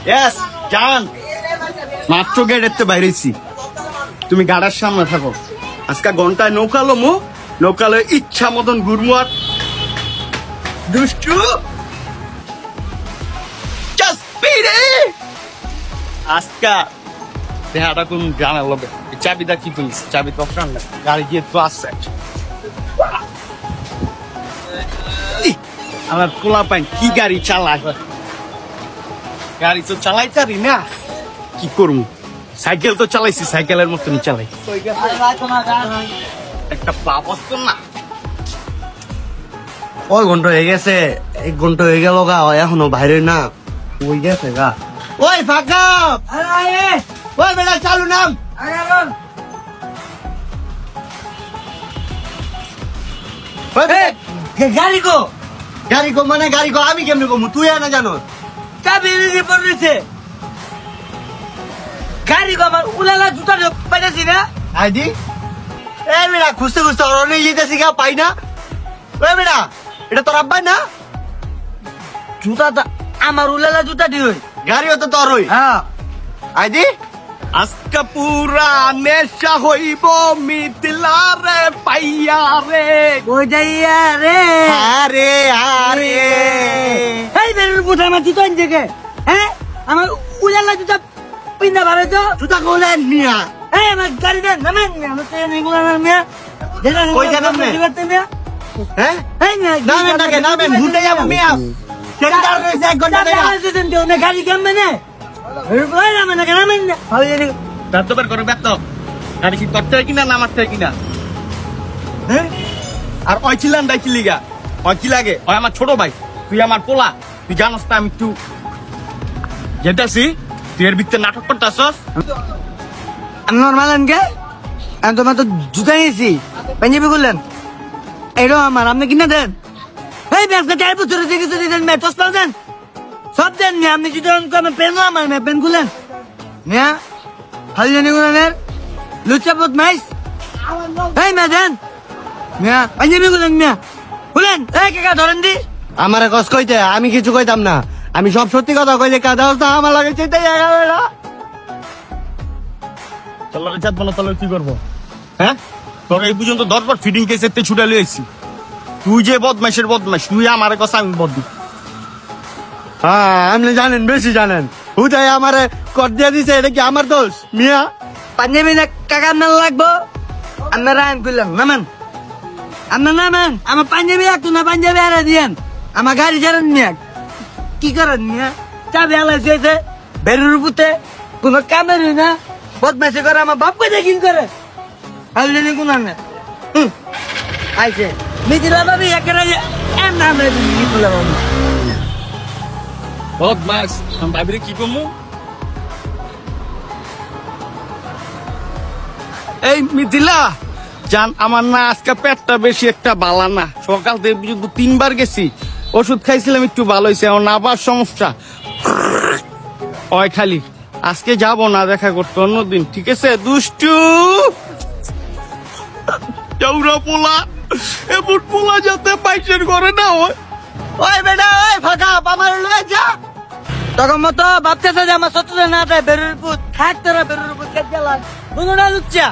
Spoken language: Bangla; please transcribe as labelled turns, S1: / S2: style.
S1: ইয়েস জান, মাত্র গেটের বাইরেছি, তুমি গাড়ার সামনে থাকো। আজকে ঘন্টায় নৌকালো মো, নৌকালো ইচ্ছা মতন ঘুরমু। আর দুষ্টু আজকা দেহাটা কোন জানা লবে। চাবিটা কি তুমি? চাবি তো না, গাড়ি গিয়ে তো আসছে। আমার পোলা পাই কি গাড়ি চালায়, গাড়ি তো চালাই পারি না, কি করবো? সাইকেল তো চালাইছি, সাইকেলের মতন চালাই। একটা পাবস তো না।
S2: ওই ঘন্টা হয়ে গেছে, 1 ঘন্টা হয়ে গেল গা, এখনো বাইরে না। ওই গেছে গা। ওই ফাঁকা, ওই বেটা চালু নাম। গাড়ি কো, গাড়ি কো মানে গাড়ি কো, আমি কেমনি কমু? তুই না জানো চাবি পড়েছে। গাড়ি কো আমার উলালা জুতা পাইতাছি না। আইডি এই বেটা খুঁজতে খুঁজতে অনেক যেতেছি গা, পাই না। ওই বেটা এটা তোর আব্বাই না? জুতাটা আমার উলালা জুতা দি হই, গাড়িও তো তোর হই। হ্যাঁ আইডি
S1: আজকা পুরা নেশা হইব মিথিলা রে পাইয়া রে,
S2: কই যাইয়া রে। আরে আরে এই বেরুর পুটা আমার জুতা আনছে। হ্যাঁ আমার উলালা জুতা পিন্দা ভালো তো জুতা কোলেন মিয়া। এই আমার গাড়ি দেন নামেন মিয়া, আমি তো নিগুলা না মিয়া। কই যাবেন মিয়া? হ্যাঁ এই মিয়া নামেন না কে নামেন, ঘুরতে যাব মিয়া। সেন্টার কইছে 1 ঘন্টা ধরে আসেন তো না, গাড়ি কেমনে নে এই বই নামেন না কে নামেন না। ভাই জানি
S1: ব্যর্থ বের করো, ব্যর্থ। গাড়ি কি করতে হয় কিনা, নামাতে হয় কিনা? হ্যাঁ আর ওই ছিলেন দাইছি লিগা, ওই কি লাগে? ওই আমার ছোট ভাই, তুই আমার পোলা, তুই জানোস না আমি একটু যেতেছি, তুই এর ভিতরে নাটক করতেছস।
S2: আমি নর্মাল আনকে আমি তোমার তো জুতা নিয়েছি, পাঞ্জাবি করলেন এইটা আমার, আপনি কিনা দেন। এই ব্যাগটা 4 বছর থেকে দেন, মেটস পাল দেন, সব দেন মিয়া। আপনি জুতা আমার পেন আমার পেন খুলেন মিয়া, খালি জানি গুলেনের লুচা বদমাইশ। এই মিয়া দেন মিয়া, পাঞ্জাবি খুলেন মিয়া, খুলেন। এই কাকা ধরেন দি, আমারে কস কইতে আমি কিছু কইতাম না, আমি সব সত্যি কথা কইলে কাদা আমার লাগে চিন্তাই যাবে না।
S1: চলো চাঁদ বলো, তাহলে কি করবো? হ্যাঁ তোর এই পর্যন্ত 10 বার ফিডিং কেসের তে ছুটে লিয়েছি। তুই যে বদমাইশের বদমাইশ, তুই আমার কথা আমি বদমাইশ।
S2: হ্যাঁ আপনি জানেন, বেশি জানেন। হুদাই আমারে কর দিয়ে দিছে, এটা কি আমার দোষ মিয়া? পাঞ্জাবি না কাকা না লাগবো, আপনারা আইন করলাম নামান, আপনার নামান। আমার পাঞ্জাবি লাগতো না, পাঞ্জাবি আরে দিয়েন। আমার গাড়ি ছাড়েন মিয়া, কি করেন মিয়া? চাবি আলাইছে বেরুর পুতে, কোন কামের না, বদমাইশি করে। আমার বাপ কে দেখি করে আলজানি কোন না আইছে মিথিলা ভাবি একেবারে এম নাম রে মিথিলা ভাবি
S1: বদমাইশ। আমি ভাবিরে কি করবো? এই মিথিলা জান, আমার না আজকে পেটটা বেশি একটা বালা না। সকাল থেকে পর্যন্ত 3 বার গেছি, ওষুধ খাইছিলাম, একটু ভালো হয়েছে, এখন আবার সমস্যা। ওই খালি আজকে যাব না, দেখা করতে অন্যদিন, ঠিক আছে? দুষ্টু চৌরা পোলা, এমন পোলা যাতে পাইছেন করে না।
S2: ওই বেটা ওই ফাঁকা আমার লয়ে যা, তখন মতো ভাবতেছে যে আমার শত্রুরা না দেয় বেরুর পুত, থাক তোরা বেরুর পুত গেলাম, বুঝো না লুচ্চা।